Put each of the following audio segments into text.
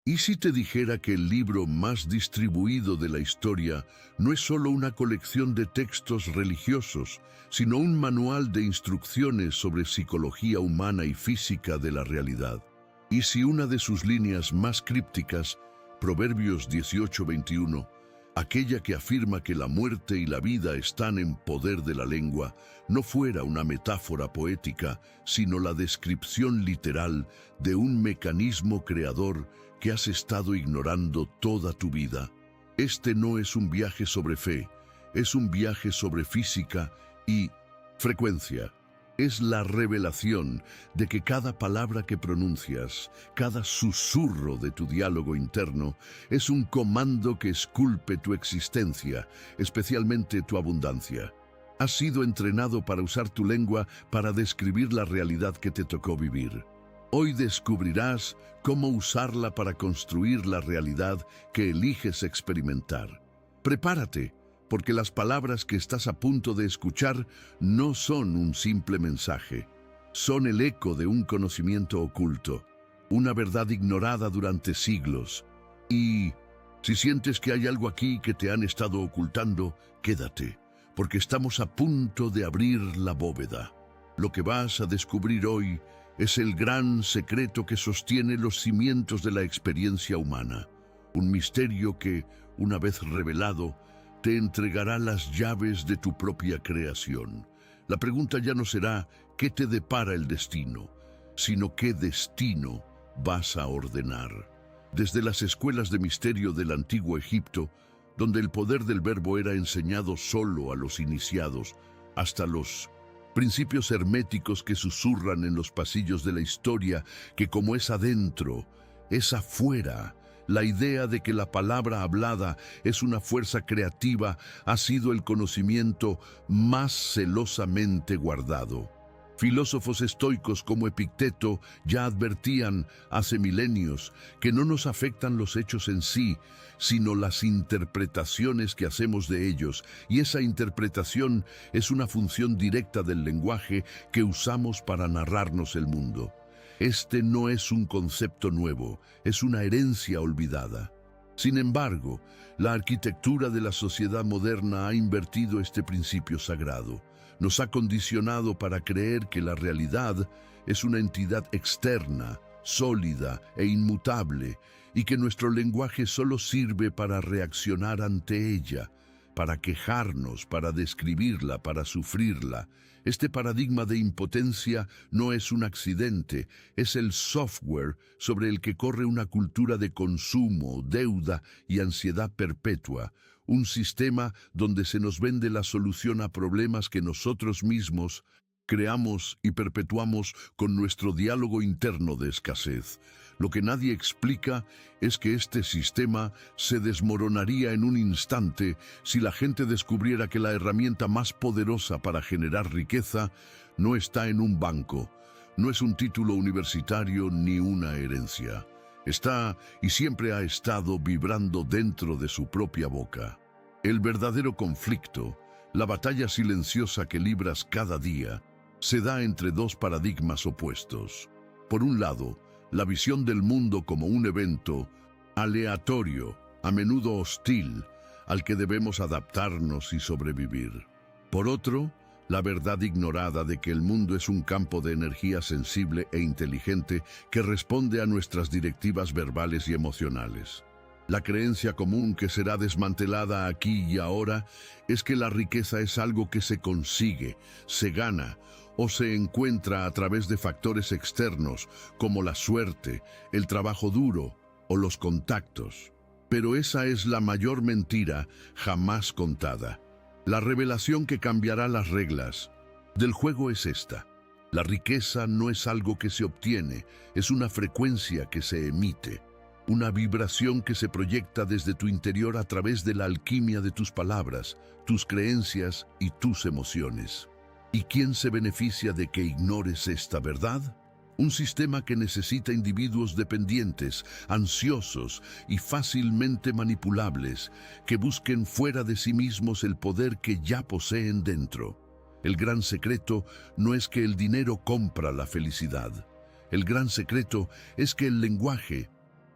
¿Y si te dijera que el libro más distribuido de la historia no es solo una colección de textos religiosos, sino un manual de instrucciones sobre psicología humana y física de la realidad? ¿Y si una de sus líneas más crípticas, Proverbios 18:21, aquella que afirma que la muerte y la vida están en poder de la lengua, no fuera una metáfora poética, sino la descripción literal de un mecanismo creador que has estado ignorando toda tu vida? Este no es un viaje sobre fe, es un viaje sobre física y frecuencia. Es la revelación de que cada palabra que pronuncias, cada susurro de tu diálogo interno, es un comando que esculpe tu existencia, especialmente tu abundancia. Has sido entrenado para usar tu lengua para describir la realidad que te tocó vivir. Hoy descubrirás cómo usarla para construir la realidad que eliges experimentar. Prepárate, porque las palabras que estás a punto de escuchar no son un simple mensaje. Son el eco de un conocimiento oculto, una verdad ignorada durante siglos. Y si sientes que hay algo aquí que te han estado ocultando, quédate, porque estamos a punto de abrir la bóveda. Lo que vas a descubrir hoy es el gran secreto que sostiene los cimientos de la experiencia humana. Un misterio que, una vez revelado, te entregará las llaves de tu propia creación. La pregunta ya no será ¿qué te depara el destino?, sino ¿qué destino vas a ordenar? Desde las escuelas de misterio del antiguo Egipto, donde el poder del verbo era enseñado solo a los iniciados, hasta los principios herméticos que susurran en los pasillos de la historia, que como es adentro, es afuera. La idea de que la palabra hablada es una fuerza creativa ha sido el conocimiento más celosamente guardado. Filósofos estoicos como Epicteto ya advertían hace milenios que no nos afectan los hechos en sí, sino las interpretaciones que hacemos de ellos, y esa interpretación es una función directa del lenguaje que usamos para narrarnos el mundo. Este no es un concepto nuevo, es una herencia olvidada. Sin embargo, la arquitectura de la sociedad moderna ha invertido este principio sagrado. Nos ha condicionado para creer que la realidad es una entidad externa, sólida e inmutable, y que nuestro lenguaje solo sirve para reaccionar ante ella, para quejarnos, para describirla, para sufrirla. Este paradigma de impotencia no es un accidente, es el software sobre el que corre una cultura de consumo, deuda y ansiedad perpetua, un sistema donde se nos vende la solución a problemas que nosotros mismos creamos y perpetuamos con nuestro diálogo interno de escasez. Lo que nadie explica es que este sistema se desmoronaría en un instante si la gente descubriera que la herramienta más poderosa para generar riqueza no está en un banco, no es un título universitario ni una herencia. Está y siempre ha estado vibrando dentro de su propia boca. El verdadero conflicto, la batalla silenciosa que libras cada día, se da entre dos paradigmas opuestos. Por un lado, la visión del mundo como un evento aleatorio, a menudo hostil, al que debemos adaptarnos y sobrevivir. Por otro, la verdad ignorada de que el mundo es un campo de energía sensible e inteligente que responde a nuestras directivas verbales y emocionales. La creencia común que será desmantelada aquí y ahora es que la riqueza es algo que se consigue, se gana o se encuentra a través de factores externos como la suerte, el trabajo duro o los contactos. Pero esa es la mayor mentira jamás contada. La revelación que cambiará las reglas del juego es esta. La riqueza no es algo que se obtiene, es una frecuencia que se emite. Una vibración que se proyecta desde tu interior a través de la alquimia de tus palabras, tus creencias y tus emociones. ¿Y quién se beneficia de que ignores esta verdad? Un sistema que necesita individuos dependientes, ansiosos y fácilmente manipulables, que busquen fuera de sí mismos el poder que ya poseen dentro. El gran secreto no es que el dinero compra la felicidad. El gran secreto es que el lenguaje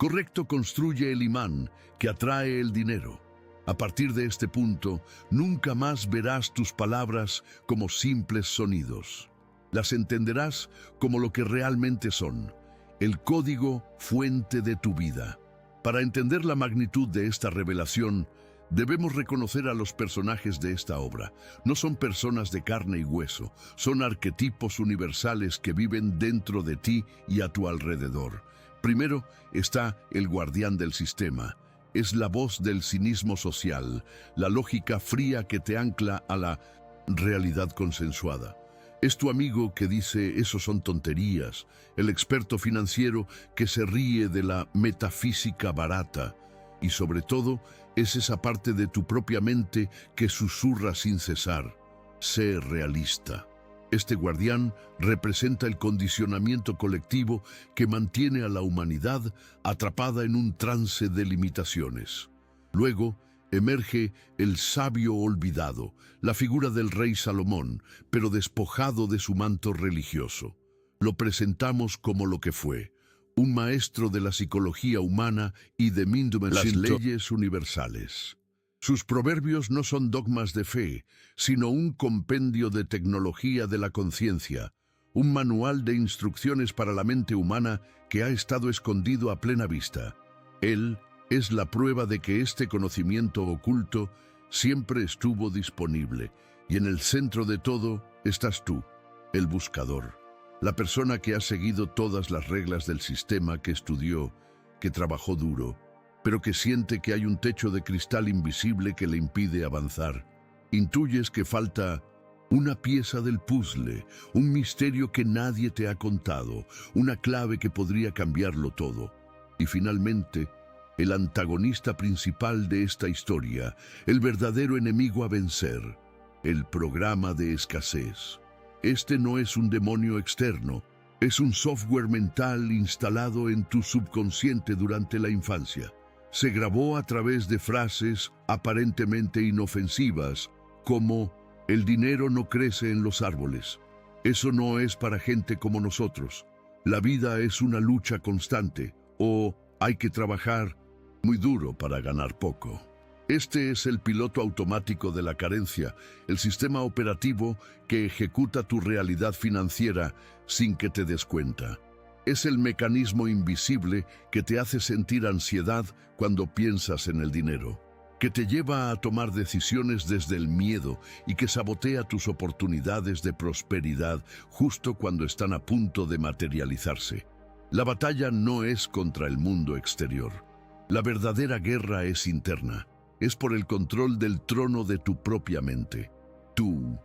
correcto construye el imán que atrae el dinero. A partir de este punto, nunca más verás tus palabras como simples sonidos. Las entenderás como lo que realmente son, el código fuente de tu vida. Para entender la magnitud de esta revelación, debemos reconocer a los personajes de esta obra. No son personas de carne y hueso, son arquetipos universales que viven dentro de ti y a tu alrededor. Primero está el guardián del sistema. Es la voz del cinismo social, la lógica fría que te ancla a la realidad consensuada. Es tu amigo que dice eso son tonterías, el experto financiero que se ríe de la metafísica barata y sobre todo es esa parte de tu propia mente que susurra sin cesar. Sé realista. Este guardián representa el condicionamiento colectivo que mantiene a la humanidad atrapada en un trance de limitaciones. Luego, emerge el sabio olvidado, la figura del rey Salomón, pero despojado de su manto religioso. Lo presentamos como lo que fue, un maestro de la psicología humana y de las leyes universales. Sus proverbios no son dogmas de fe, sino un compendio de tecnología de la conciencia, un manual de instrucciones para la mente humana que ha estado escondido a plena vista. Él es la prueba de que este conocimiento oculto siempre estuvo disponible, y en el centro de todo estás tú, el buscador, la persona que ha seguido todas las reglas del sistema, que estudió, que trabajó duro, pero que siente que hay un techo de cristal invisible que le impide avanzar. Intuyes que falta una pieza del puzzle, un misterio que nadie te ha contado, una clave que podría cambiarlo todo. Y finalmente, el antagonista principal de esta historia, el verdadero enemigo a vencer, el programa de escasez. Este no es un demonio externo, es un software mental instalado en tu subconsciente durante la infancia. Se grabó a través de frases aparentemente inofensivas, como «el dinero no crece en los árboles». Eso no es para gente como nosotros. La vida es una lucha constante, o hay que trabajar muy duro para ganar poco. Este es el piloto automático de la carencia, el sistema operativo que ejecuta tu realidad financiera sin que te des cuenta. Es el mecanismo invisible que te hace sentir ansiedad cuando piensas en el dinero, que te lleva a tomar decisiones desde el miedo y que sabotea tus oportunidades de prosperidad justo cuando están a punto de materializarse. La batalla no es contra el mundo exterior. La verdadera guerra es interna. Es por el control del trono de tu propia mente. Tu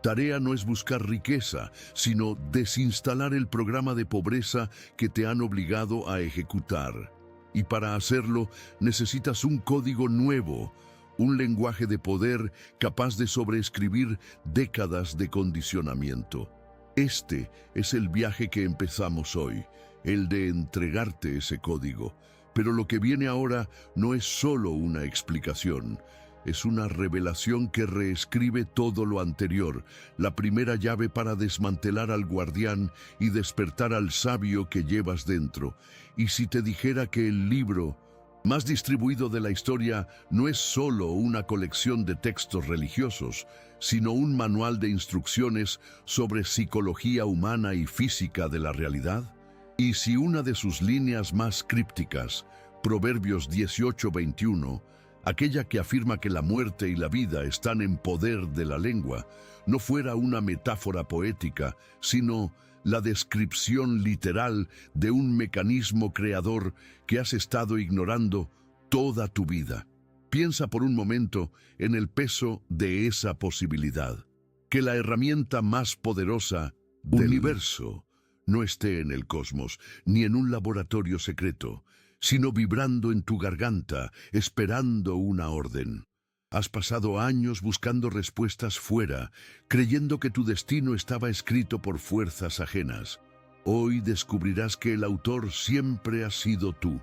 tarea no es buscar riqueza, sino desinstalar el programa de pobreza que te han obligado a ejecutar. Y para hacerlo necesitas un código nuevo, un lenguaje de poder capaz de sobreescribir décadas de condicionamiento. Este es el viaje que empezamos hoy, el de entregarte ese código. Pero lo que viene ahora no es solo una explicación, es una revelación que reescribe todo lo anterior, la primera llave para desmantelar al guardián y despertar al sabio que llevas dentro. Y si te dijera que el libro más distribuido de la historia no es solo una colección de textos religiosos, sino un manual de instrucciones sobre psicología humana y física de la realidad? Y si una de sus líneas más crípticas, Proverbios 18:21, aquella que afirma que la muerte y la vida están en poder de la lengua, no fuera una metáfora poética, sino la descripción literal de un mecanismo creador que has estado ignorando toda tu vida. Piensa por un momento en el peso de esa posibilidad, que la herramienta más poderosa del universo no esté en el cosmos, ni en un laboratorio secreto, sino vibrando en tu garganta, esperando una orden. Has pasado años buscando respuestas fuera, creyendo que tu destino estaba escrito por fuerzas ajenas. Hoy descubrirás que el autor siempre has sido tú.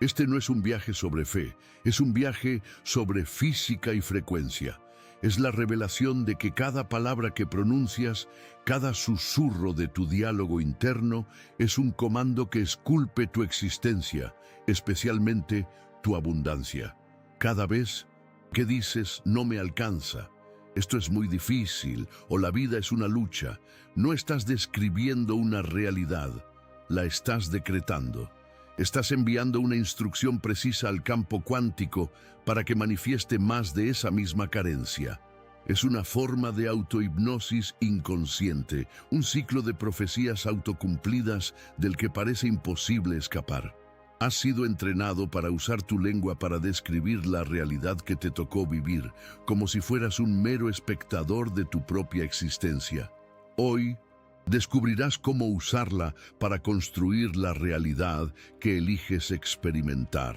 Este no es un viaje sobre fe, es un viaje sobre física y frecuencia. es la revelación de que cada palabra que pronuncias, cada susurro de tu diálogo interno, es un comando que esculpe tu existencia, especialmente tu abundancia. Cada vez que dices "no me alcanza", "esto es muy difícil" o "la vida es una lucha", no estás describiendo una realidad, la estás decretando. Estás enviando una instrucción precisa al campo cuántico para que manifieste más de esa misma carencia. Es una forma de autohipnosis inconsciente, un ciclo de profecías autocumplidas del que parece imposible escapar. Has sido entrenado para usar tu lengua para describir la realidad que te tocó vivir, como si fueras un mero espectador de tu propia existencia. Hoy, descubrirás cómo usarla para construir la realidad que eliges experimentar.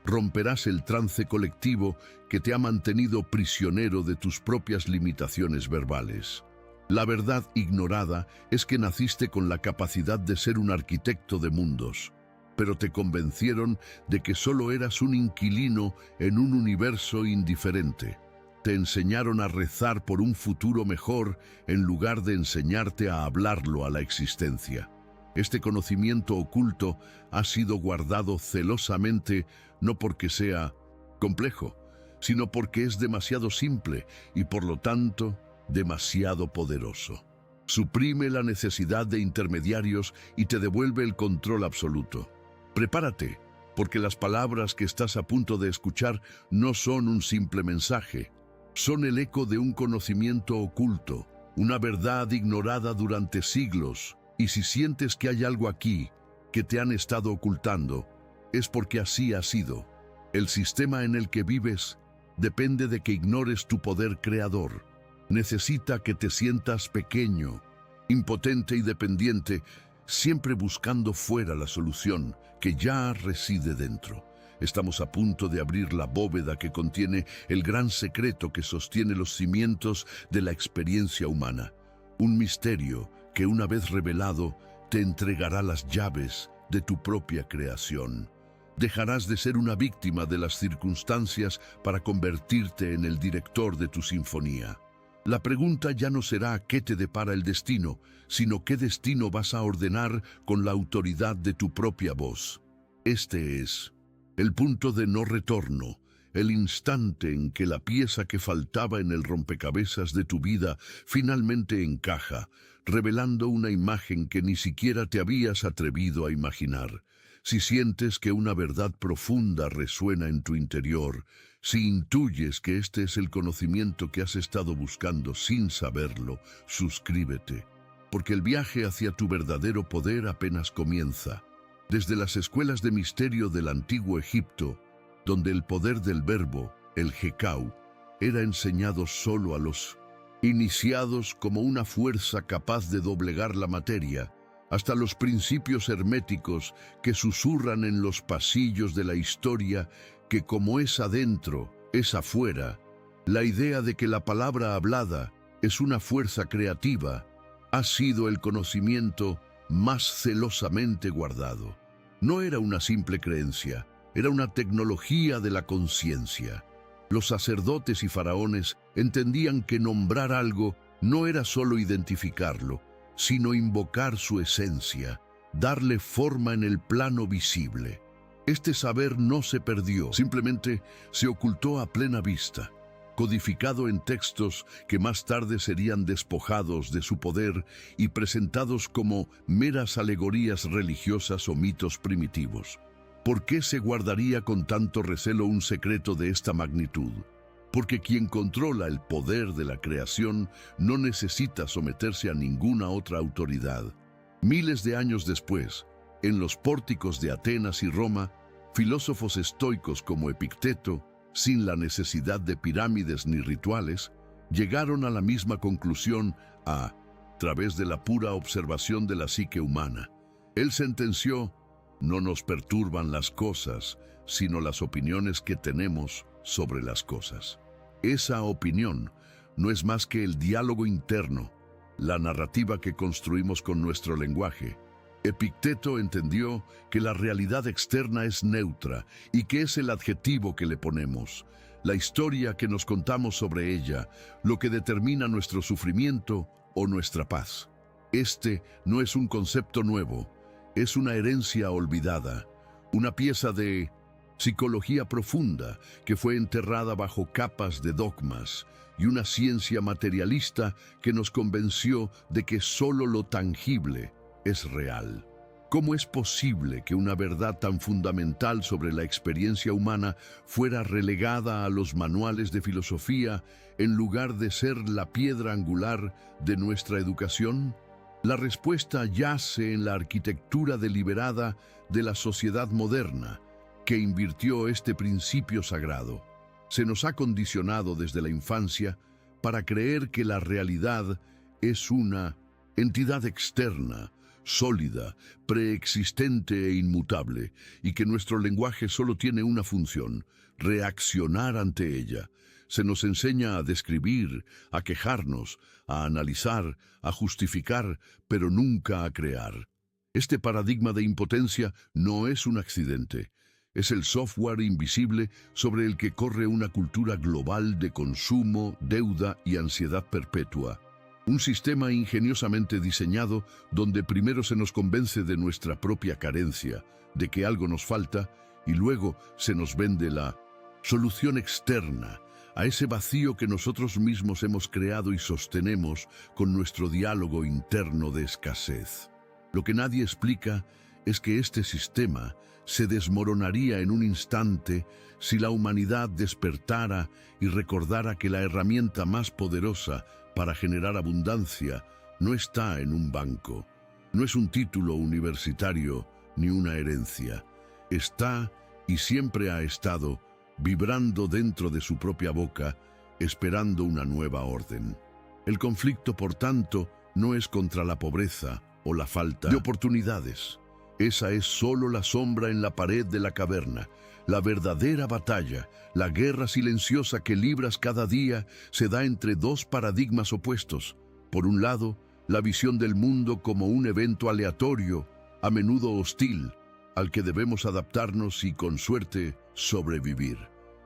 Romperás el trance colectivo que te ha mantenido prisionero de tus propias limitaciones verbales. La verdad ignorada es que naciste con la capacidad de ser un arquitecto de mundos, pero te convencieron de que solo eras un inquilino en un universo indiferente. Te enseñaron a rezar por un futuro mejor en lugar de enseñarte a hablarlo a la existencia. Este conocimiento oculto ha sido guardado celosamente no porque sea complejo, sino porque es demasiado simple y por lo tanto demasiado poderoso. Suprime la necesidad de intermediarios y te devuelve el control absoluto. Prepárate, porque las palabras que estás a punto de escuchar no son un simple mensaje. Son el eco de un conocimiento oculto, una verdad ignorada durante siglos, y si sientes que hay algo aquí que te han estado ocultando, es porque así ha sido. El sistema en el que vives depende de que ignores tu poder creador. Necesita que te sientas pequeño, impotente y dependiente, siempre buscando fuera la solución que ya reside dentro. Estamos a punto de abrir la bóveda que contiene el gran secreto que sostiene los cimientos de la experiencia humana. Un misterio que una vez revelado te entregará las llaves de tu propia creación. Dejarás de ser una víctima de las circunstancias para convertirte en el director de tu sinfonía. La pregunta ya no será qué te depara el destino, sino qué destino vas a ordenar con la autoridad de tu propia voz. Este es el punto de no retorno, el instante en que la pieza que faltaba en el rompecabezas de tu vida finalmente encaja, revelando una imagen que ni siquiera te habías atrevido a imaginar. Si sientes que una verdad profunda resuena en tu interior, si intuyes que este es el conocimiento que has estado buscando sin saberlo, suscríbete, porque el viaje hacia tu verdadero poder apenas comienza. Desde las escuelas de misterio del antiguo Egipto, donde el poder del verbo, el Hekau, era enseñado solo a los iniciados como una fuerza capaz de doblegar la materia, hasta los principios herméticos que susurran en los pasillos de la historia que como es adentro, es afuera, la idea de que la palabra hablada es una fuerza creativa, ha sido el conocimiento más celosamente guardado. No era una simple creencia, era una tecnología de la conciencia. Los sacerdotes y faraones entendían que nombrar algo no era solo identificarlo, sino invocar su esencia, darle forma en el plano visible. Este saber no se perdió, simplemente se ocultó a plena vista, codificado en textos que más tarde serían despojados de su poder y presentados como meras alegorías religiosas o mitos primitivos. ¿Por qué se guardaría con tanto recelo un secreto de esta magnitud? Porque quien controla el poder de la creación no necesita someterse a ninguna otra autoridad. Miles de años después, en los pórticos de Atenas y Roma, filósofos estoicos como Epicteto, sin la necesidad de pirámides ni rituales, llegaron a la misma conclusión a través de la pura observación de la psique humana. Él sentenció: no nos perturban las cosas, sino las opiniones que tenemos sobre las cosas. Esa opinión no es más que el diálogo interno, la narrativa que construimos con nuestro lenguaje. Epicteto entendió que la realidad externa es neutra y que es el adjetivo que le ponemos. la historia que nos contamos sobre ella, lo que determina nuestro sufrimiento o nuestra paz. Este no es un concepto nuevo, es una herencia olvidada, una pieza de psicología profunda que fue enterrada bajo capas de dogmas y una ciencia materialista que nos convenció de que solo lo tangible es real. ¿Cómo es posible que una verdad tan fundamental sobre la experiencia humana fuera relegada a los manuales de filosofía en lugar de ser la piedra angular de nuestra educación? La respuesta yace en la arquitectura deliberada de la sociedad moderna, que invirtió este principio sagrado. Se nos ha condicionado desde la infancia para creer que la realidad es una entidad externa, sólida, preexistente e inmutable, y que nuestro lenguaje solo tiene una función: reaccionar ante ella. Se nos enseña a describir, a quejarnos, a analizar, a justificar, pero nunca a crear. Este paradigma de impotencia no es un accidente. Es el software invisible sobre el que corre una cultura global de consumo, deuda y ansiedad perpetua. Un sistema ingeniosamente diseñado donde primero se nos convence de nuestra propia carencia, de que algo nos falta, y luego se nos vende la solución externa a ese vacío que nosotros mismos hemos creado y sostenemos con nuestro diálogo interno de escasez. Lo que nadie explica es que este sistema se desmoronaría en un instante si la humanidad despertara y recordara que la herramienta más poderosa para generar abundancia no está en un banco, no es un título universitario ni una herencia. Está, y siempre ha estado, vibrando dentro de su propia boca, esperando una nueva orden. El conflicto, por tanto, no es contra la pobreza o la falta de oportunidades. Esa es solo la sombra en la pared de la caverna. La verdadera batalla, la guerra silenciosa que libras cada día, se da entre dos paradigmas opuestos. Por un lado, la visión del mundo como un evento aleatorio, a menudo hostil, al que debemos adaptarnos y, con suerte, sobrevivir.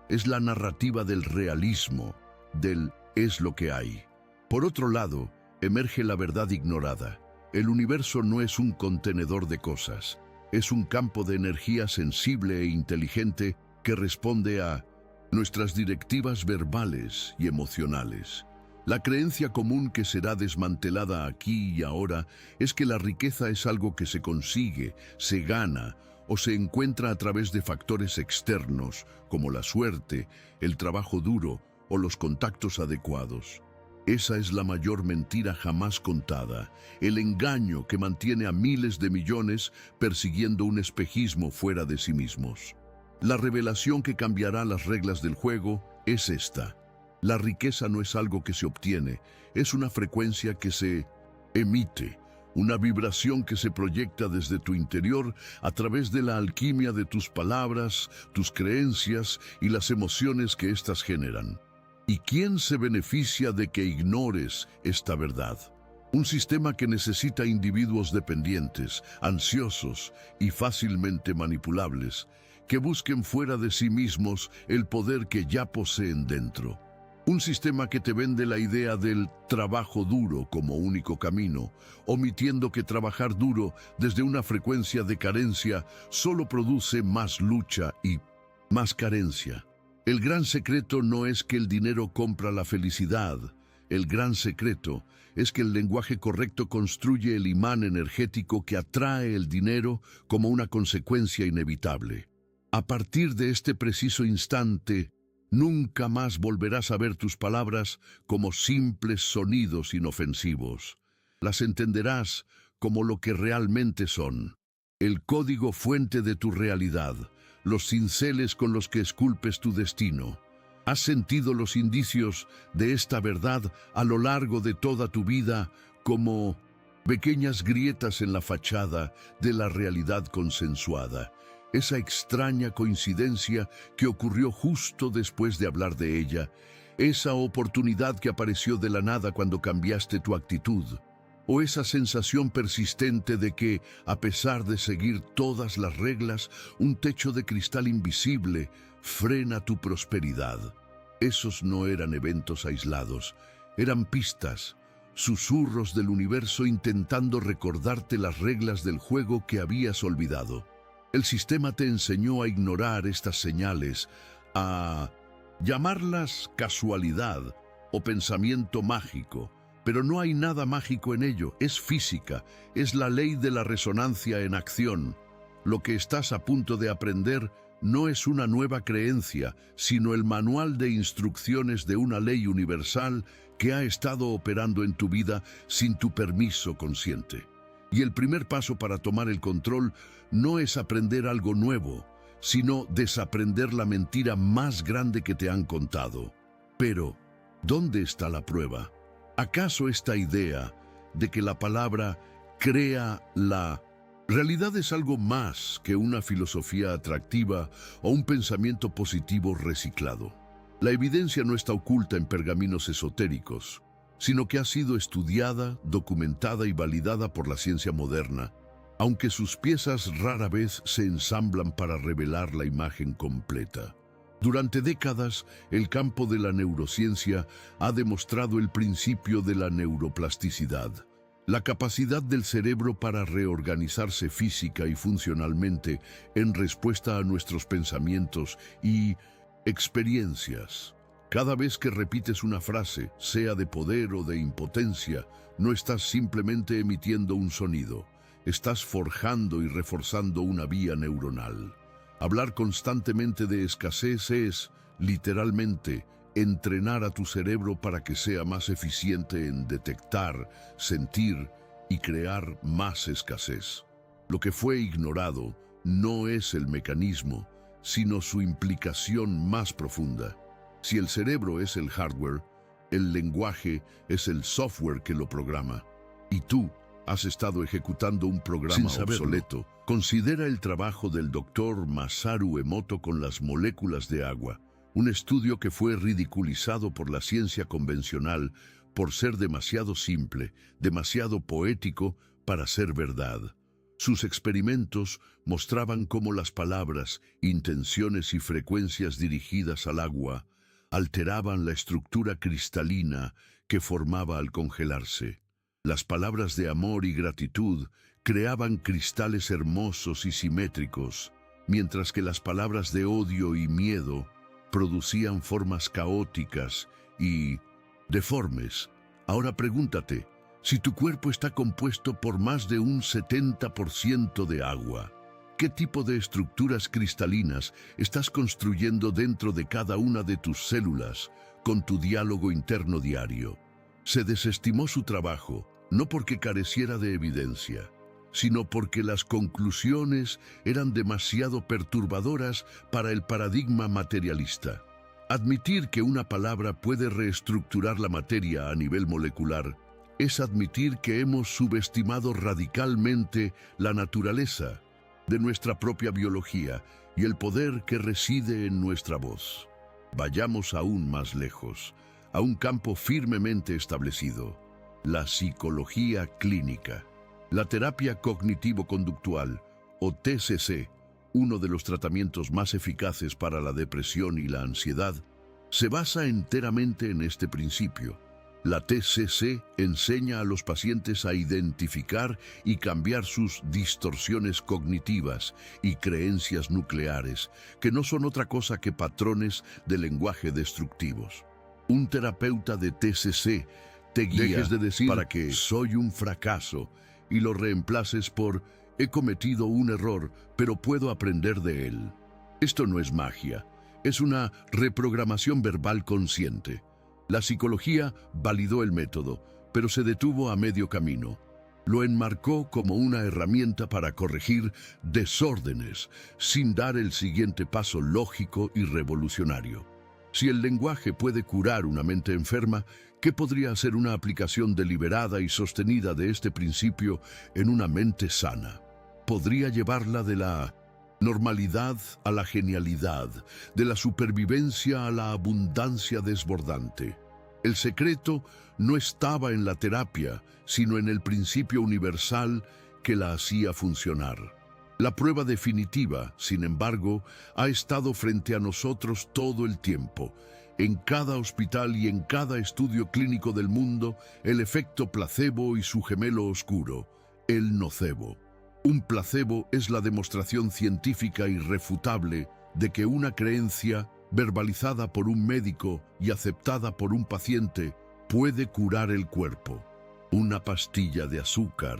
Es la narrativa del realismo, del es lo que hay. Por otro lado, emerge la verdad ignorada. El universo no es un contenedor de cosas, es un campo de energía sensible e inteligente que responde a nuestras directivas verbales y emocionales. La creencia común que será desmantelada aquí y ahora es que la riqueza es algo que se consigue, se gana o se encuentra a través de factores externos como la suerte, el trabajo duro o los contactos adecuados. Esa es la mayor mentira jamás contada, el engaño que mantiene a miles de millones persiguiendo un espejismo fuera de sí mismos. La revelación que cambiará las reglas del juego es esta: la riqueza no es algo que se obtiene, es una frecuencia que se emite, una vibración que se proyecta desde tu interior a través de la alquimia de tus palabras, tus creencias y las emociones que éstas generan. ¿Y quién se beneficia de que ignores esta verdad? Un sistema que necesita individuos dependientes, ansiosos y fácilmente manipulables, que busquen fuera de sí mismos el poder que ya poseen dentro. Un sistema que te vende la idea del trabajo duro como único camino, omitiendo que trabajar duro desde una frecuencia de carencia solo produce más lucha y más carencia. El gran secreto no es que el dinero compra la felicidad. El gran secreto es que el lenguaje correcto construye el imán energético que atrae el dinero como una consecuencia inevitable. A partir de este preciso instante, nunca más volverás a ver tus palabras como simples sonidos inofensivos. Las entenderás como lo que realmente son: el código fuente de tu realidad, los cinceles con los que esculpes tu destino. Has sentido los indicios de esta verdad a lo largo de toda tu vida como pequeñas grietas en la fachada de la realidad consensuada. Esa extraña coincidencia que ocurrió justo después de hablar de ella, esa oportunidad que apareció de la nada cuando cambiaste tu actitud, o esa sensación persistente de que, a pesar de seguir todas las reglas, un techo de cristal invisible frena tu prosperidad. Esos no eran eventos aislados, eran pistas, susurros del universo intentando recordarte las reglas del juego que habías olvidado. El sistema te enseñó a ignorar estas señales, a llamarlas casualidad o pensamiento mágico, pero no hay nada mágico en ello, es física, es la ley de la resonancia en acción. Lo que estás a punto de aprender no es una nueva creencia, sino el manual de instrucciones de una ley universal que ha estado operando en tu vida sin tu permiso consciente. Y el primer paso para tomar el control no es aprender algo nuevo, sino desaprender la mentira más grande que te han contado. Pero, ¿dónde está la prueba? ¿Acaso esta idea de que la palabra crea la realidad es algo más que una filosofía atractiva o un pensamiento positivo reciclado? La evidencia no está oculta en pergaminos esotéricos, sino que ha sido estudiada, documentada y validada por la ciencia moderna, aunque sus piezas rara vez se ensamblan para revelar la imagen completa. Durante décadas, el campo de la neurociencia ha demostrado el principio de la neuroplasticidad, la capacidad del cerebro para reorganizarse física y funcionalmente en respuesta a nuestros pensamientos y experiencias. Cada vez que repites una frase, sea de poder o de impotencia, no estás simplemente emitiendo un sonido, estás forjando y reforzando una vía neuronal. Hablar constantemente de escasez es, literalmente, entrenar a tu cerebro para que sea más eficiente en detectar, sentir y crear más escasez. Lo que fue ignorado no es el mecanismo, sino su implicación más profunda. Si el cerebro es el hardware, el lenguaje es el software que lo programa. Y tú has estado ejecutando un programa obsoleto. Considera el trabajo del doctor Masaru Emoto con las moléculas de agua, un estudio que fue ridiculizado por la ciencia convencional por ser demasiado simple, demasiado poético para ser verdad. Sus experimentos mostraban cómo las palabras, intenciones y frecuencias dirigidas al agua alteraban la estructura cristalina que formaba al congelarse. Las palabras de amor y gratitud creaban cristales hermosos y simétricos, mientras que las palabras de odio y miedo producían formas caóticas y deformes. Ahora pregúntate, si tu cuerpo está compuesto por más de un 70% de agua, ¿qué tipo de estructuras cristalinas estás construyendo dentro de cada una de tus células con tu diálogo interno diario? Se desestimó su trabajo, no porque careciera de evidencia, sino porque las conclusiones eran demasiado perturbadoras para el paradigma materialista. Admitir que una palabra puede reestructurar la materia a nivel molecular es admitir que hemos subestimado radicalmente la naturaleza de nuestra propia biología y el poder que reside en nuestra voz. Vayamos aún más lejos, a un campo firmemente establecido: la psicología clínica. La terapia cognitivo-conductual, o TCC, uno de los tratamientos más eficaces para la depresión y la ansiedad, se basa enteramente en este principio. La TCC enseña a los pacientes a identificar y cambiar sus distorsiones cognitivas y creencias nucleares, que no son otra cosa que patrones de lenguaje destructivos. Un terapeuta de TCC te guía dejes de decir para que soy un fracaso y lo reemplaces por he cometido un error, pero puedo aprender de él. Esto no es magia, es una reprogramación verbal consciente. La psicología validó el método, pero se detuvo a medio camino. Lo enmarcó como una herramienta para corregir desórdenes, sin dar el siguiente paso lógico y revolucionario. Si el lenguaje puede curar una mente enferma, ¿qué podría ser una aplicación deliberada y sostenida de este principio en una mente sana? Podría llevarla de la normalidad a la genialidad, de la supervivencia a la abundancia desbordante. El secreto no estaba en la terapia, sino en el principio universal que la hacía funcionar. La prueba definitiva, sin embargo, ha estado frente a nosotros todo el tiempo. en cada hospital y en cada estudio clínico del mundo el efecto placebo y su gemelo oscuro, el nocebo. Un placebo es la demostración científica irrefutable de que una creencia, verbalizada por un médico y aceptada por un paciente, puede curar el cuerpo. Una pastilla de azúcar,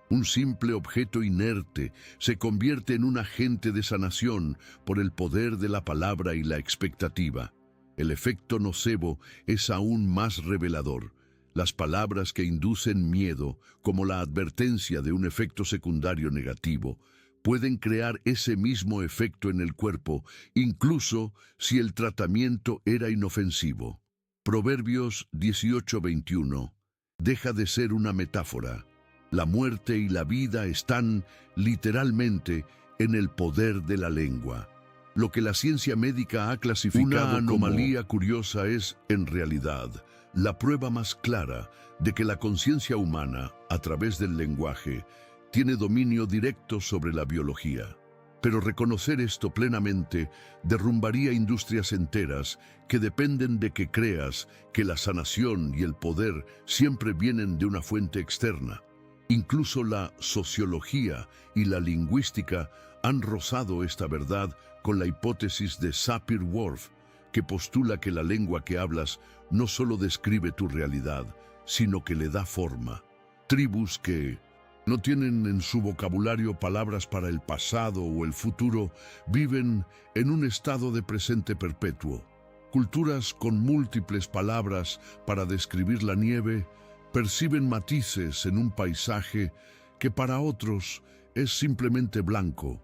un simple objeto inerte, se convierte en un agente de sanación por el poder de la palabra y la expectativa. El efecto nocebo es aún más revelador. Las palabras que inducen miedo, como la advertencia de un efecto secundario negativo, pueden crear ese mismo efecto en el cuerpo, incluso si el tratamiento era inofensivo. Proverbios 18:21. Deja de ser una metáfora. La muerte y la vida están, literalmente, en el poder de la lengua. Lo que la ciencia médica ha clasificado una anomalía curiosa es, en realidad, la prueba más clara de que la conciencia humana, a través del lenguaje, tiene dominio directo sobre la biología. Pero reconocer esto plenamente derrumbaría industrias enteras que dependen de que creas que la sanación y el poder siempre vienen de una fuente externa. Incluso la sociología y la lingüística han rozado esta verdad con la hipótesis de Sapir-Whorf, que postula que la lengua que hablas no solo describe tu realidad, sino que le da forma. Tribus que no tienen en su vocabulario palabras para el pasado o el futuro viven en un estado de presente perpetuo. Culturas con múltiples palabras para describir la nieve perciben matices en un paisaje que para otros es simplemente blanco.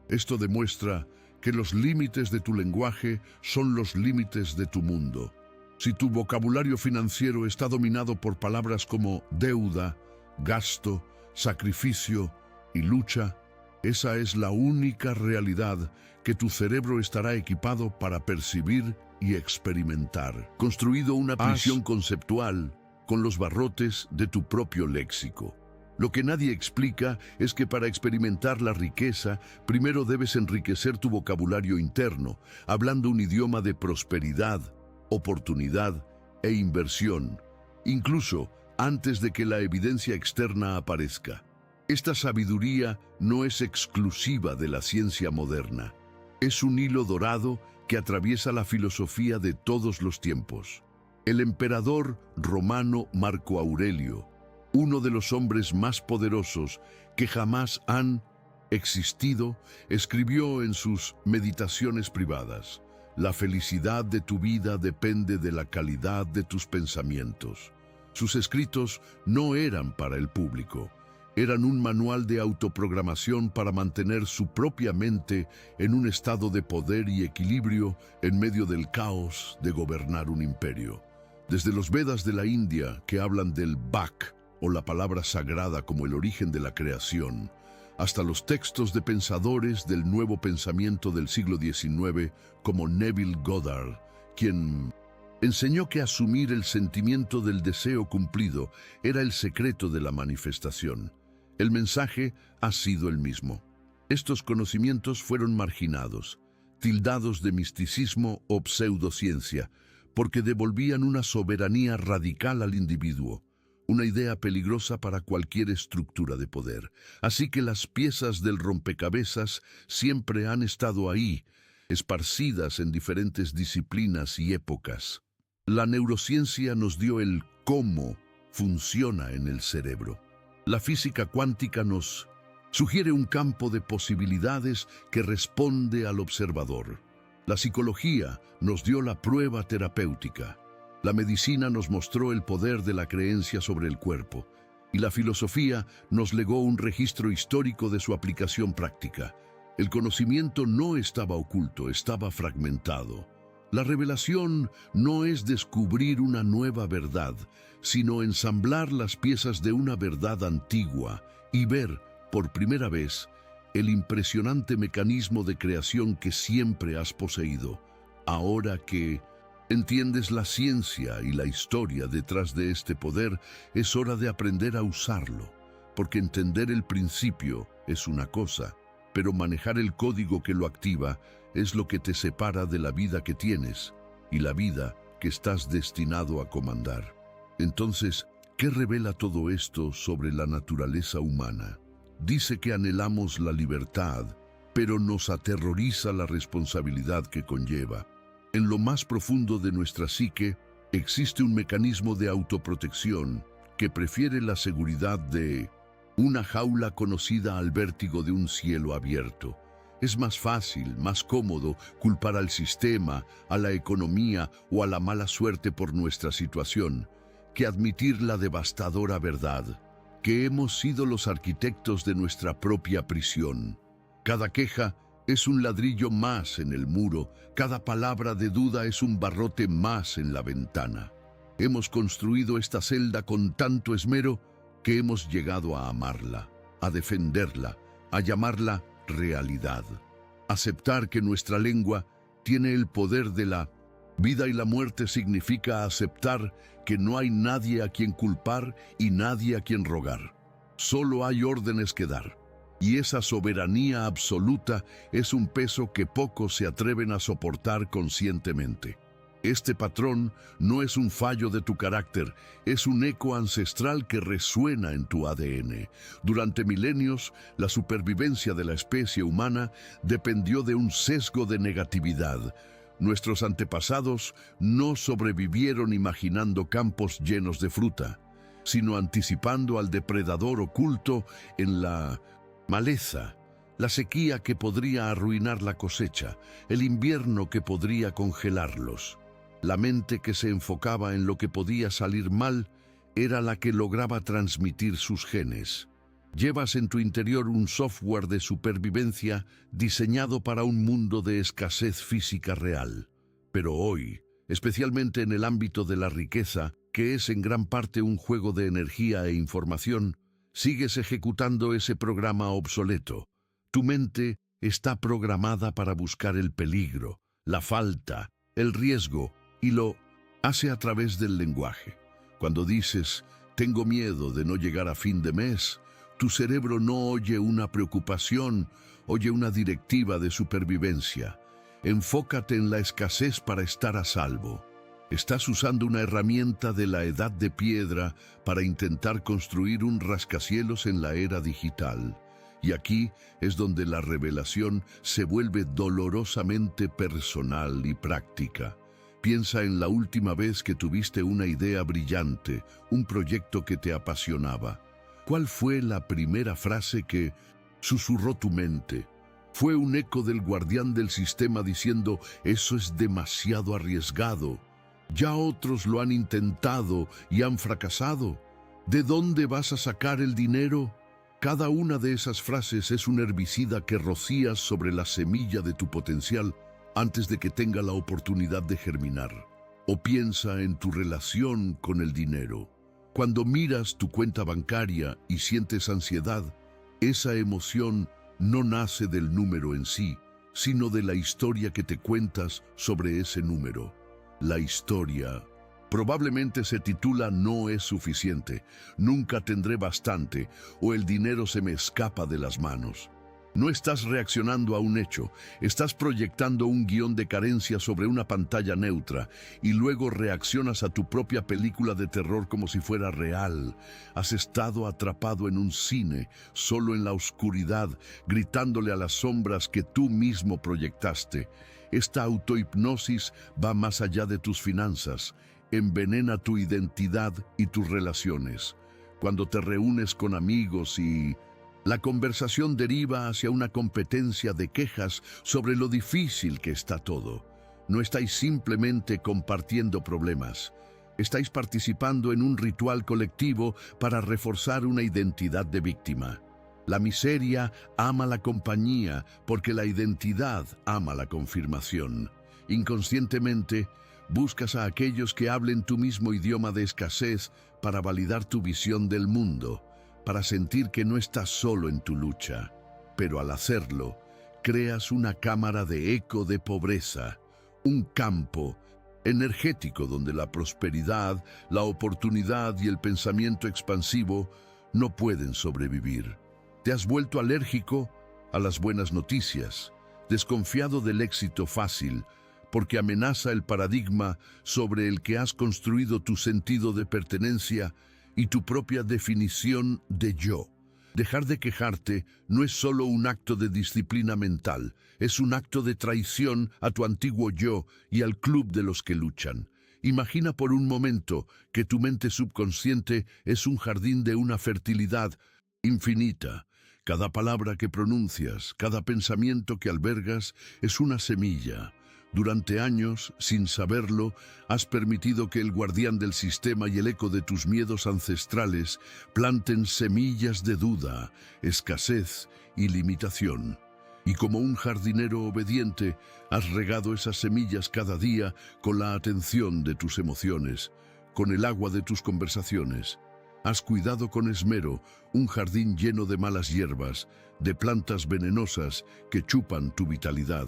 Esto demuestra que los límites de tu lenguaje son los límites de tu mundo. Si tu vocabulario financiero está dominado por palabras como deuda, gasto, sacrificio y lucha, esa es la única realidad que tu cerebro estará equipado para percibir y experimentar. Construido una prisión conceptual con los barrotes de tu propio léxico. Lo que nadie explica es que para experimentar la riqueza, primero debes enriquecer tu vocabulario interno, hablando un idioma de prosperidad, oportunidad e inversión, incluso antes de que la evidencia externa aparezca. Esta sabiduría no es exclusiva de la ciencia moderna. Es un hilo dorado que atraviesa la filosofía de todos los tiempos. El emperador romano Marco Aurelio, uno de los hombres más poderosos que jamás han existido, escribió en sus meditaciones privadas: la felicidad de tu vida depende de la calidad de tus pensamientos. Sus escritos no eran para el público, eran un manual de autoprogramación para mantener su propia mente en un estado de poder y equilibrio en medio del caos de gobernar un imperio. Desde los Vedas de la India, que hablan del Vak, o la palabra sagrada como el origen de la creación, hasta los textos de pensadores del nuevo pensamiento del siglo XIX, como Neville Goddard, quien enseñó que asumir el sentimiento del deseo cumplido era el secreto de la manifestación. El mensaje ha sido el mismo. Estos conocimientos fueron marginados, tildados de misticismo o pseudociencia, porque devolvían una soberanía radical al individuo, una idea peligrosa para cualquier estructura de poder. Así que las piezas del rompecabezas siempre han estado ahí, esparcidas en diferentes disciplinas y épocas. La neurociencia nos dio el cómo funciona en el cerebro. La física cuántica nos sugiere un campo de posibilidades que responde al observador. La psicología nos dio la prueba terapéutica. La medicina nos mostró el poder de la creencia sobre el cuerpo. Y la filosofía nos legó un registro histórico de su aplicación práctica. El conocimiento no estaba oculto, estaba fragmentado. La revelación no es descubrir una nueva verdad, sino ensamblar las piezas de una verdad antigua y ver, por primera vez, el impresionante mecanismo de creación que siempre has poseído. Ahora que entiendes la ciencia y la historia detrás de este poder, es hora de aprender a usarlo, porque entender el principio es una cosa, pero manejar el código que lo activa es lo que te separa de la vida que tienes. y la vida que estás destinado a comandar. Entonces, ¿qué revela todo esto sobre la naturaleza humana? Dice que anhelamos la libertad, pero nos aterroriza la responsabilidad que conlleva. En lo más profundo de nuestra psique existe un mecanismo de autoprotección que prefiere la seguridad de una jaula conocida al vértigo de un cielo abierto. Es más fácil, más cómodo culpar al sistema, a la economía o a la mala suerte por nuestra situación, que admitir la devastadora verdad, que hemos sido los arquitectos de nuestra propia prisión. Cada queja es un ladrillo más en el muro, cada palabra de duda es un barrote más en la ventana. Hemos construido esta celda con tanto esmero que hemos llegado a amarla, a defenderla, a llamarla realidad. Aceptar que nuestra lengua tiene el poder de la vida y la muerte significa aceptar que no hay nadie a quien culpar y nadie a quien rogar. Solo hay órdenes que dar. Y esa soberanía absoluta es un peso que pocos se atreven a soportar conscientemente. Este patrón no es un fallo de tu carácter, es un eco ancestral que resuena en tu ADN. Durante milenios, la supervivencia de la especie humana dependió de un sesgo de negatividad. Nuestros antepasados no sobrevivieron imaginando campos llenos de fruta, sino anticipando al depredador oculto en la maleza, la sequía que podría arruinar la cosecha, el invierno que podría congelarlos. La mente que se enfocaba en lo que podía salir mal era la que lograba transmitir sus genes. Llevas en tu interior un software de supervivencia diseñado para un mundo de escasez física real. Pero hoy, especialmente en el ámbito de la riqueza, que es en gran parte un juego de energía e información, sigues ejecutando ese programa obsoleto. Tu mente está programada para buscar el peligro, la falta, el riesgo, y lo hace a través del lenguaje. Cuando dices, tengo miedo de no llegar a fin de mes, tu cerebro no oye una preocupación, oye una directiva de supervivencia. Enfócate en la escasez para estar a salvo. Estás usando una herramienta de la edad de piedra para intentar construir un rascacielos en la era digital. Y aquí es donde la revelación se vuelve dolorosamente personal y práctica. Piensa en la última vez que tuviste una idea brillante, un proyecto que te apasionaba. ¿Cuál fue la primera frase que susurró tu mente? ¿Fue un eco del guardián del sistema diciendo, eso es demasiado arriesgado? Ya otros lo han intentado y han fracasado. ¿De dónde vas a sacar el dinero? Cada una de esas frases es un herbicida que rocías sobre la semilla de tu potencial antes de que tenga la oportunidad de germinar. O piensa en tu relación con el dinero. Cuando miras tu cuenta bancaria y sientes ansiedad, esa emoción no nace del número en sí, sino de la historia que te cuentas sobre ese número. La historia probablemente se titula No es suficiente, nunca tendré bastante o el dinero se me escapa de las manos. No estás reaccionando a un hecho, estás proyectando un guión de carencia sobre una pantalla neutra y luego reaccionas a tu propia película de terror como si fuera real. Has estado atrapado en un cine, solo en la oscuridad, gritándole a las sombras que tú mismo proyectaste. Esta autohipnosis va más allá de tus finanzas, envenena tu identidad y tus relaciones. Cuando te reúnes con amigos y la conversación deriva hacia una competencia de quejas sobre lo difícil que está todo. No estáis simplemente compartiendo problemas. Estáis participando en un ritual colectivo para reforzar una identidad de víctima. La miseria ama la compañía porque la identidad ama la confirmación. Inconscientemente, buscas a aquellos que hablen tu mismo idioma de escasez para validar tu visión del mundo, para sentir que no estás solo en tu lucha. Pero al hacerlo, creas una cámara de eco de pobreza, un campo energético donde la prosperidad, la oportunidad y el pensamiento expansivo no pueden sobrevivir. Te has vuelto alérgico a las buenas noticias, desconfiado del éxito fácil, porque amenaza el paradigma sobre el que has construido tu sentido de pertenencia y tu propia definición de yo. Dejar de quejarte no es solo un acto de disciplina mental, es un acto de traición a tu antiguo yo y al club de los que luchan. Imagina por un momento que tu mente subconsciente es un jardín de una fertilidad infinita. Cada palabra que pronuncias, cada pensamiento que albergas es una semilla. Durante años, sin saberlo, has permitido que el guardián del sistema y el eco de tus miedos ancestrales planten semillas de duda, escasez y limitación. Y como un jardinero obediente, has regado esas semillas cada día con la atención de tus emociones, con el agua de tus conversaciones. Has cuidado con esmero un jardín lleno de malas hierbas, de plantas venenosas que chupan tu vitalidad.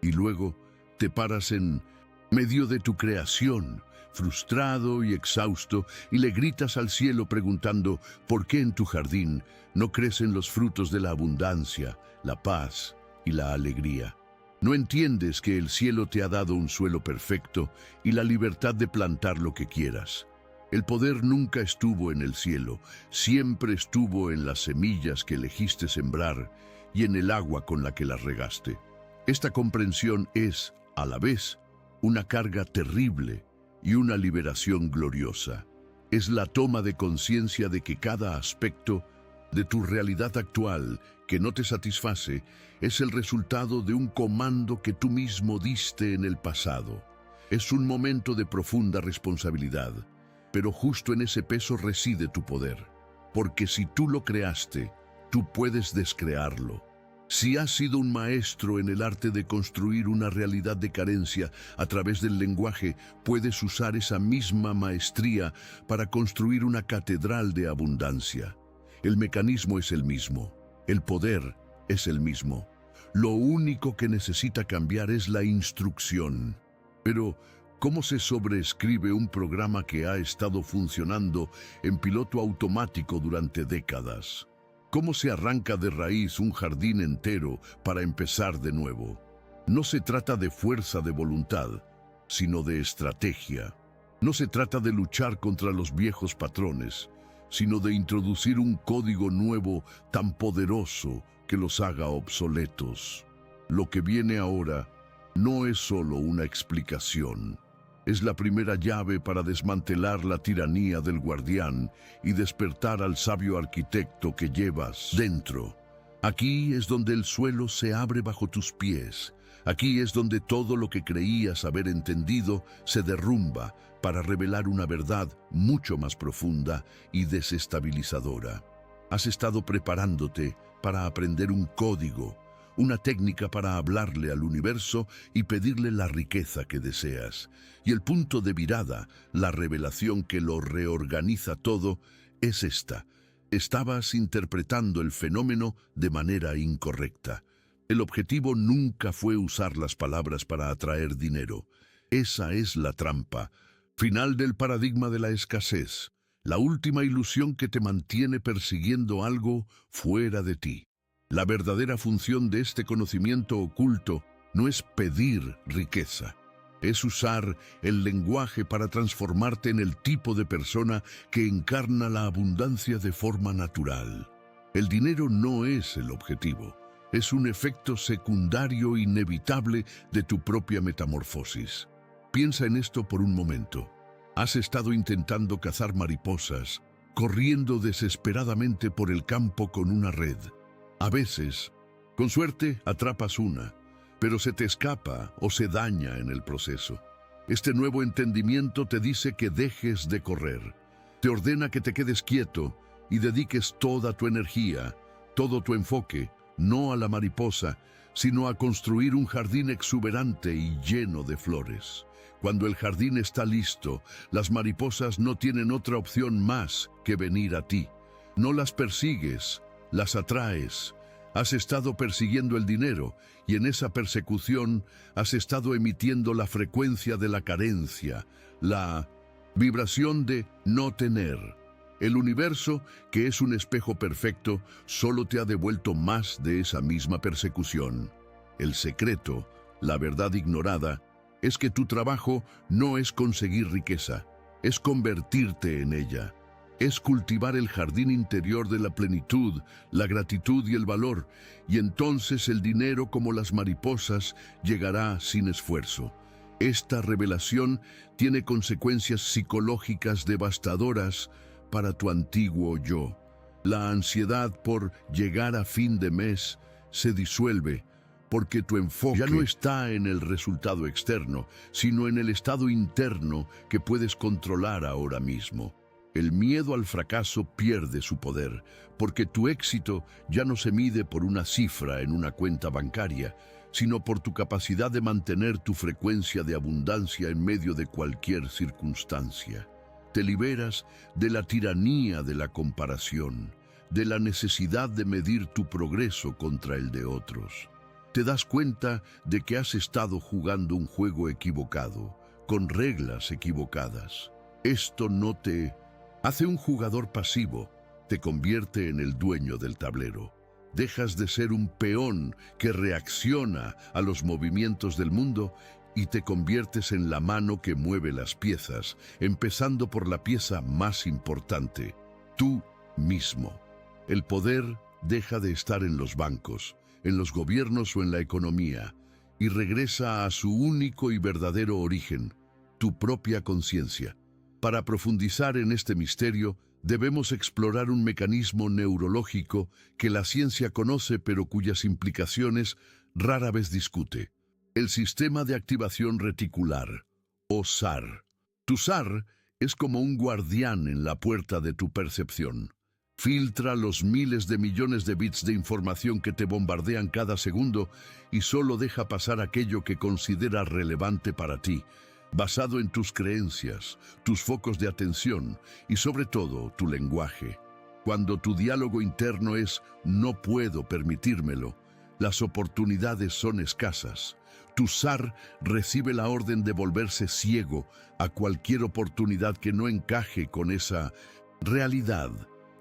Y luego te paras en medio de tu creación, frustrado y exhausto, y le gritas al cielo preguntando ¿por qué en tu jardín no crecen los frutos de la abundancia, la paz y la alegría? No entiendes que el cielo te ha dado un suelo perfecto y la libertad de plantar lo que quieras. El poder nunca estuvo en el cielo, siempre estuvo en las semillas que elegiste sembrar y en el agua con la que las regaste. Esta comprensión es, a la vez, una carga terrible y una liberación gloriosa. Es la toma de conciencia de que cada aspecto de tu realidad actual que no te satisface es el resultado de un comando que tú mismo diste en el pasado. Es un momento de profunda responsabilidad, pero justo en ese peso reside tu poder, porque si tú lo creaste, tú puedes descrearlo. Si has sido un maestro en el arte de construir una realidad de carencia a través del lenguaje, puedes usar esa misma maestría para construir una catedral de abundancia. El mecanismo es el mismo, el poder es el mismo. Lo único que necesita cambiar es la instrucción. Pero, ¿cómo se sobreescribe un programa que ha estado funcionando en piloto automático durante décadas? ¿Cómo se arranca de raíz un jardín entero para empezar de nuevo? No se trata de fuerza de voluntad, sino de estrategia. No se trata de luchar contra los viejos patrones, sino de introducir un código nuevo tan poderoso que los haga obsoletos. Lo que viene ahora no es solo una explicación. Es la primera llave para desmantelar la tiranía del guardián y despertar al sabio arquitecto que llevas dentro. Aquí es donde el suelo se abre bajo tus pies. Aquí es donde todo lo que creías haber entendido se derrumba para revelar una verdad mucho más profunda y desestabilizadora. Has estado preparándote para aprender un código, una técnica para hablarle al universo y pedirle la riqueza que deseas. Y el punto de virada, la revelación que lo reorganiza todo, es esta. Estabas interpretando el fenómeno de manera incorrecta. El objetivo nunca fue usar las palabras para atraer dinero. Esa es la trampa. Final del paradigma de la escasez. La última ilusión que te mantiene persiguiendo algo fuera de ti. La verdadera función de este conocimiento oculto no es pedir riqueza, es usar el lenguaje para transformarte en el tipo de persona que encarna la abundancia de forma natural. El dinero no es el objetivo, es un efecto secundario inevitable de tu propia metamorfosis. Piensa en esto por un momento. Has estado intentando cazar mariposas, corriendo desesperadamente por el campo con una red. A veces, con suerte, atrapas una, pero se te escapa o se daña en el proceso. Este nuevo entendimiento te dice que dejes de correr. Te ordena que te quedes quieto y dediques toda tu energía, todo tu enfoque, no a la mariposa, sino a construir un jardín exuberante y lleno de flores. Cuando el jardín está listo, las mariposas no tienen otra opción más que venir a ti. No las persigues, las atraes. Has estado persiguiendo el dinero y en esa persecución has estado emitiendo la frecuencia de la carencia, la vibración de no tener. El universo, que es un espejo perfecto, solo te ha devuelto más de esa misma persecución. El secreto, la verdad ignorada, es que tu trabajo no es conseguir riqueza, es convertirte en ella. Es cultivar el jardín interior de la plenitud, la gratitud y el valor, y entonces el dinero, como las mariposas, llegará sin esfuerzo. Esta revelación tiene consecuencias psicológicas devastadoras para tu antiguo yo. La ansiedad por llegar a fin de mes se disuelve, porque tu enfoque ya no está en el resultado externo, sino en el estado interno que puedes controlar ahora mismo. El miedo al fracaso pierde su poder, porque tu éxito ya no se mide por una cifra en una cuenta bancaria, sino por tu capacidad de mantener tu frecuencia de abundancia en medio de cualquier circunstancia. Te liberas de la tiranía de la comparación, de la necesidad de medir tu progreso contra el de otros. Te das cuenta de que has estado jugando un juego equivocado, con reglas equivocadas. Esto no te hace un jugador pasivo, te convierte en el dueño del tablero. Dejas de ser un peón que reacciona a los movimientos del mundo y te conviertes en la mano que mueve las piezas, empezando por la pieza más importante, tú mismo. El poder deja de estar en los bancos, en los gobiernos o en la economía, y regresa a su único y verdadero origen, tu propia conciencia. Para profundizar en este misterio, debemos explorar un mecanismo neurológico que la ciencia conoce pero cuyas implicaciones rara vez discute. El sistema de activación reticular, o SAR. Tu SAR es como un guardián en la puerta de tu percepción. Filtra los miles de millones de bits de información que te bombardean cada segundo y solo deja pasar aquello que considera relevante para ti, basado en tus creencias, tus focos de atención y sobre todo tu lenguaje. Cuando tu diálogo interno es "no puedo permitírmelo", las oportunidades son escasas. Tu SAR recibe la orden de volverse ciego a cualquier oportunidad que no encaje con esa realidad.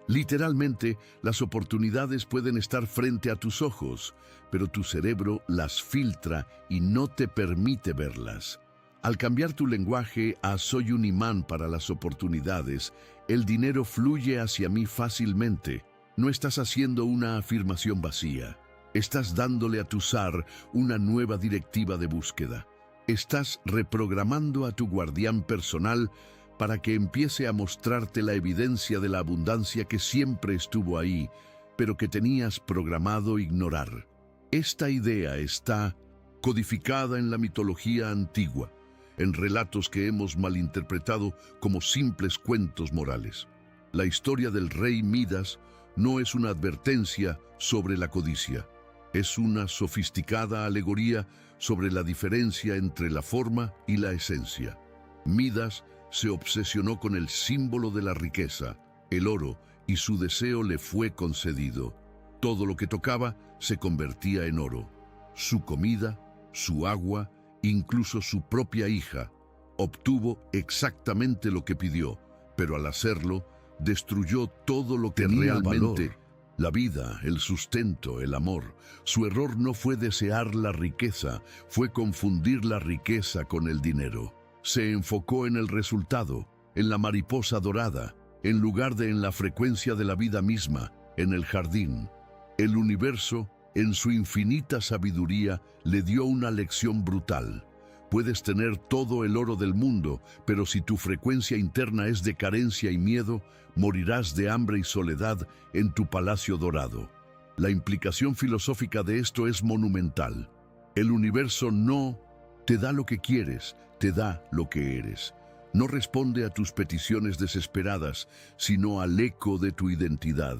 Literalmente, las oportunidades pueden estar frente a tus ojos, pero tu cerebro las filtra y no te permite verlas. Al cambiar tu lenguaje a "soy un imán para las oportunidades", el dinero fluye hacia mí fácilmente. No estás haciendo una afirmación vacía. Estás dándole a tu SAR una nueva directiva de búsqueda. Estás reprogramando a tu guardián personal para que empiece a mostrarte la evidencia de la abundancia que siempre estuvo ahí, pero que tenías programado ignorar. Esta idea está codificada en la mitología antigua, en relatos que hemos malinterpretado como simples cuentos morales. La historia del rey Midas no es una advertencia sobre la codicia, es una sofisticada alegoría sobre la diferencia entre la forma y la esencia. Midas se obsesionó con el símbolo de la riqueza, el oro, y su deseo le fue concedido. Todo lo que tocaba se convertía en oro. Su comida, su agua, incluso su propia hija, obtuvo exactamente lo que pidió, pero al hacerlo, destruyó todo lo que realmente la vida, el sustento, el amor. Su error no fue desear la riqueza, fue confundir la riqueza con el dinero. Se enfocó en el resultado, en la mariposa dorada, en lugar de en la frecuencia de la vida misma, en el jardín. El universo, en su infinita sabiduría, le dio una lección brutal. Puedes tener todo el oro del mundo, pero si tu frecuencia interna es de carencia y miedo, morirás de hambre y soledad en tu palacio dorado. La implicación filosófica de esto es monumental. El universo no te da lo que quieres, te da lo que eres. No responde a tus peticiones desesperadas, sino al eco de tu identidad.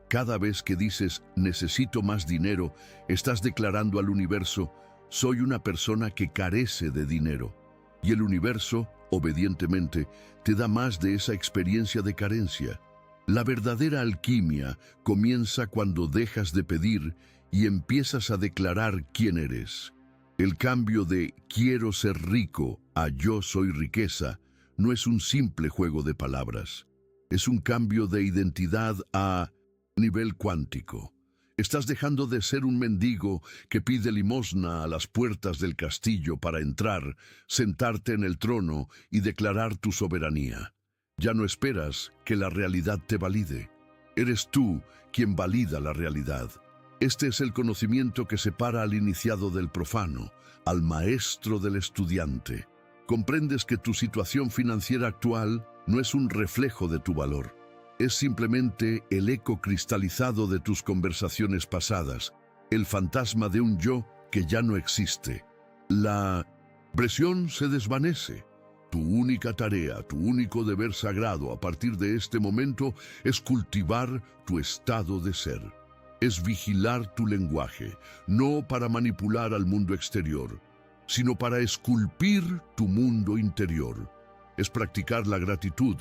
Cada vez que dices "necesito más dinero", estás declarando al universo "soy una persona que carece de dinero". Y el universo, obedientemente, te da más de esa experiencia de carencia. La verdadera alquimia comienza cuando dejas de pedir y empiezas a declarar quién eres. El cambio de "quiero ser rico" a "yo soy riqueza" no es un simple juego de palabras. Es un cambio de identidad a nivel cuántico. Estás dejando de ser un mendigo que pide limosna a las puertas del castillo para entrar, sentarte en el trono y declarar tu soberanía. Ya no esperas que la realidad te valide. Eres tú quien valida la realidad. Este es el conocimiento que separa al iniciado del profano, al maestro del estudiante. Comprendes que tu situación financiera actual no es un reflejo de tu valor. Es simplemente el eco cristalizado de tus conversaciones pasadas, el fantasma de un yo que ya no existe. La presión se desvanece. Tu única tarea, tu único deber sagrado a partir de este momento es cultivar tu estado de ser. Es vigilar tu lenguaje, no para manipular al mundo exterior, sino para esculpir tu mundo interior. Es practicar la gratitud,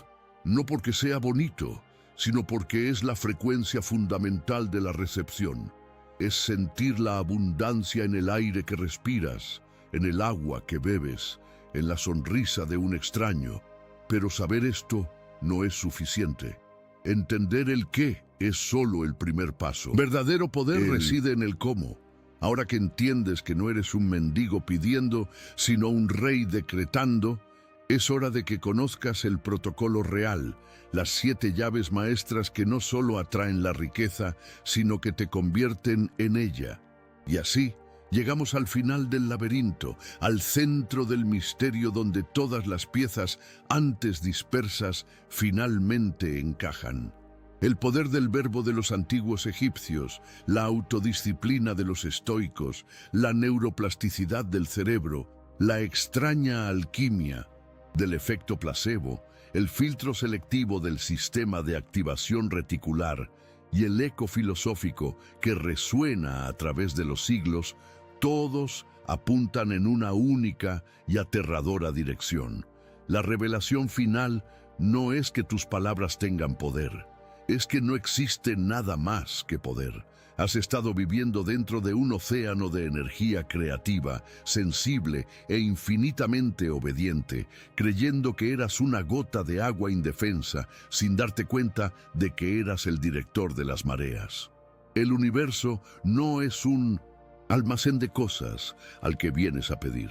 no porque sea bonito, sino porque es la frecuencia fundamental de la recepción. Es sentir la abundancia en el aire que respiras, en el agua que bebes, en la sonrisa de un extraño. Pero saber esto no es suficiente. Entender el qué es solo el primer paso. Verdadero poder reside en el cómo. Ahora que entiendes que no eres un mendigo pidiendo, sino un rey decretando, es hora de que conozcas el protocolo real, las 7 llaves maestras que no solo atraen la riqueza, sino que te convierten en ella. Y así, llegamos al final del laberinto, al centro del misterio donde todas las piezas, antes dispersas, finalmente encajan. El poder del verbo de los antiguos egipcios, la autodisciplina de los estoicos, la neuroplasticidad del cerebro, la extraña alquimia del efecto placebo, el filtro selectivo del sistema de activación reticular y el eco filosófico que resuena a través de los siglos, todos apuntan en una única y aterradora dirección. La revelación final no es que tus palabras tengan poder, es que no existe nada más que poder. Has estado viviendo dentro de un océano de energía creativa, sensible e infinitamente obediente, creyendo que eras una gota de agua indefensa, sin darte cuenta de que eras el director de las mareas. El universo no es un almacén de cosas al que vienes a pedir.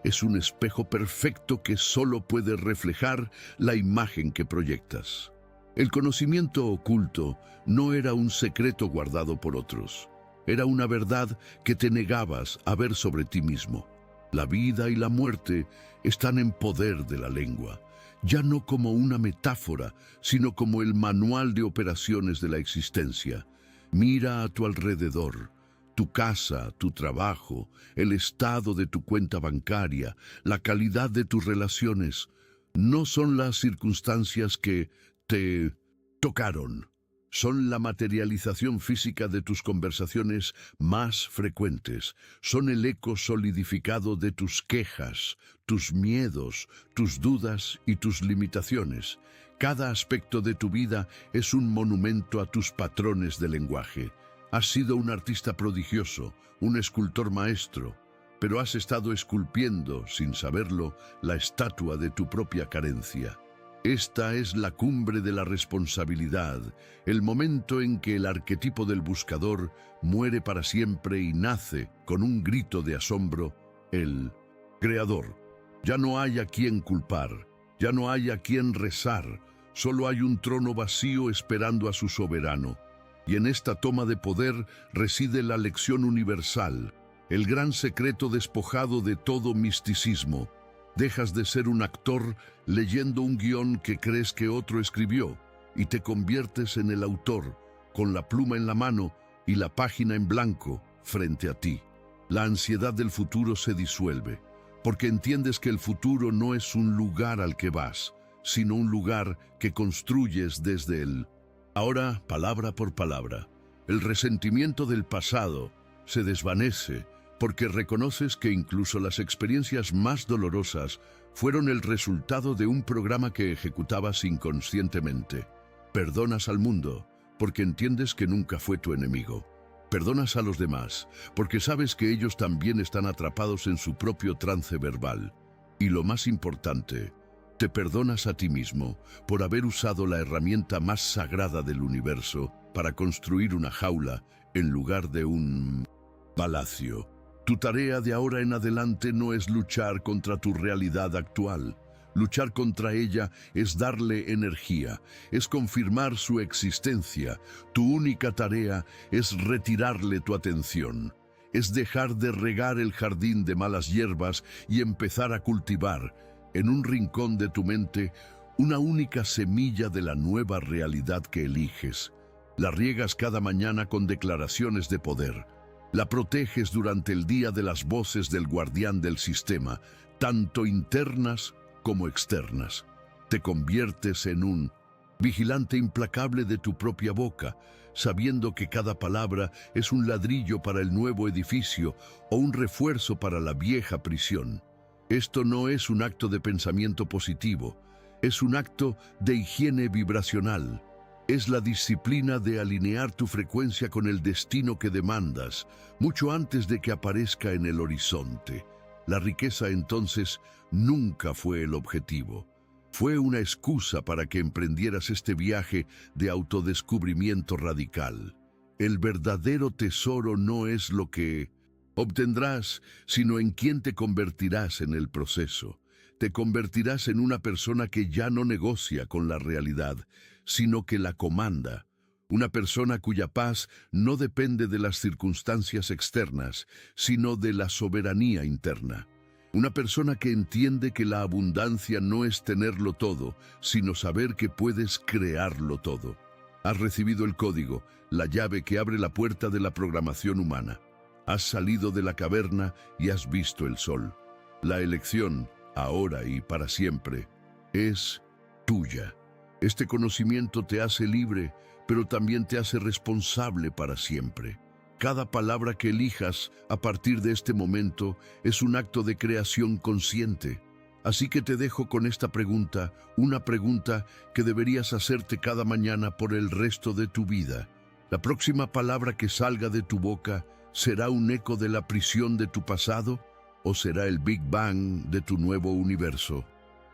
Es un espejo perfecto que solo puede reflejar la imagen que proyectas. El conocimiento oculto no era un secreto guardado por otros. Era una verdad que te negabas a ver sobre ti mismo. La vida y la muerte están en poder de la lengua, ya no como una metáfora, sino como el manual de operaciones de la existencia. Mira a tu alrededor. Tu casa, tu trabajo, el estado de tu cuenta bancaria, la calidad de tus relaciones, no son las circunstancias que te tocaron. Son la materialización física de tus conversaciones más frecuentes. Son el eco solidificado de tus quejas, tus miedos, tus dudas y tus limitaciones. Cada aspecto de tu vida es un monumento a tus patrones de lenguaje. Has sido un artista prodigioso, un escultor maestro, pero has estado esculpiendo, sin saberlo, la estatua de tu propia carencia. Esta es la cumbre de la responsabilidad, el momento en que el arquetipo del buscador muere para siempre y nace, con un grito de asombro, el creador. Ya no hay a quien culpar, ya no hay a quien rezar, solo hay un trono vacío esperando a su soberano. Y en esta toma de poder reside la lección universal, el gran secreto despojado de todo misticismo. Dejas de ser un actor leyendo un guión que crees que otro escribió y te conviertes en el autor, con la pluma en la mano y la página en blanco frente a ti. La ansiedad del futuro se disuelve, porque entiendes que el futuro no es un lugar al que vas, sino un lugar que construyes desde él. Ahora, palabra por palabra, el resentimiento del pasado se desvanece, porque reconoces que incluso las experiencias más dolorosas fueron el resultado de un programa que ejecutabas inconscientemente. Perdonas al mundo, porque entiendes que nunca fue tu enemigo. Perdonas a los demás, porque sabes que ellos también están atrapados en su propio trance verbal. Y lo más importante, te perdonas a ti mismo por haber usado la herramienta más sagrada del universo para construir una jaula en lugar de un palacio. Tu tarea de ahora en adelante no es luchar contra tu realidad actual. Luchar contra ella es darle energía, es confirmar su existencia. Tu única tarea es retirarle tu atención. Es dejar de regar el jardín de malas hierbas y empezar a cultivar, en un rincón de tu mente, una única semilla de la nueva realidad que eliges. La riegas cada mañana con declaraciones de poder. La proteges durante el día de las voces del guardián del sistema, tanto internas como externas. Te conviertes en un vigilante implacable de tu propia boca, sabiendo que cada palabra es un ladrillo para el nuevo edificio o un refuerzo para la vieja prisión. Esto no es un acto de pensamiento positivo, es un acto de higiene vibracional. Es la disciplina de alinear tu frecuencia con el destino que demandas, mucho antes de que aparezca en el horizonte. La riqueza entonces nunca fue el objetivo. Fue una excusa para que emprendieras este viaje de autodescubrimiento radical. El verdadero tesoro no es lo que obtendrás, sino en quién te convertirás en el proceso. Te convertirás en una persona que ya no negocia con la realidad, sino que la comanda. Una persona cuya paz no depende de las circunstancias externas, sino de la soberanía interna. Una persona que entiende que la abundancia no es tenerlo todo, sino saber que puedes crearlo todo. Has recibido el código, la llave que abre la puerta de la programación humana. Has salido de la caverna y has visto el sol. La elección, ahora y para siempre, es tuya. Este conocimiento te hace libre, pero también te hace responsable para siempre. Cada palabra que elijas a partir de este momento es un acto de creación consciente. Así que te dejo con esta pregunta, una pregunta que deberías hacerte cada mañana por el resto de tu vida. ¿La próxima palabra que salga de tu boca será un eco de la prisión de tu pasado o será el Big Bang de tu nuevo universo?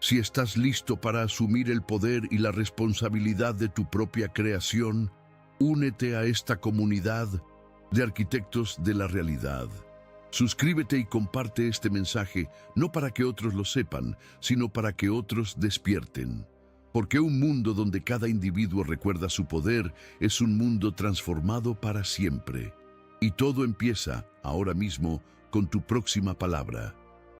Si estás listo para asumir el poder y la responsabilidad de tu propia creación, únete a esta comunidad de arquitectos de la realidad. Suscríbete y comparte este mensaje, no para que otros lo sepan, sino para que otros despierten. Porque un mundo donde cada individuo recuerda su poder es un mundo transformado para siempre. Y todo empieza, ahora mismo, con tu próxima palabra.